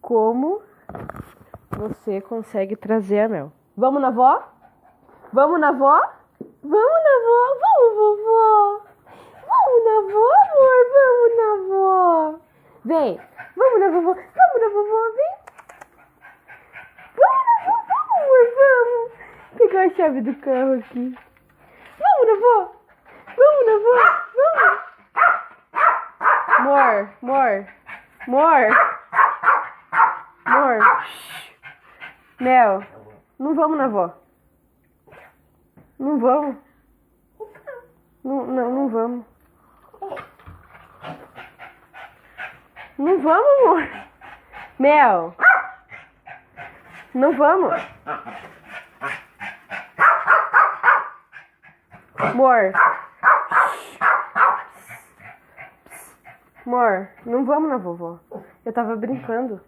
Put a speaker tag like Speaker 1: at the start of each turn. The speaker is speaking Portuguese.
Speaker 1: como você consegue trazer a Mel. Vamos na avó? Vamos na avó? Vamos na avó? Vamos, vovó? Vamos na avó, amor? Vamos na avó? Vem. Vamos na vovó? Vamos na vovó? Vem. Vamos na vovó, amor? Vamos. Pegar a chave do carro aqui. Vamos na avó? Vamos na avó? Vamos. Amor. Mel, não vamos na avó. Não vamos. Não vamos. Não vamos, amor. Mel. Não vamos. Amor, não vamos na vovó. Eu tava brincando.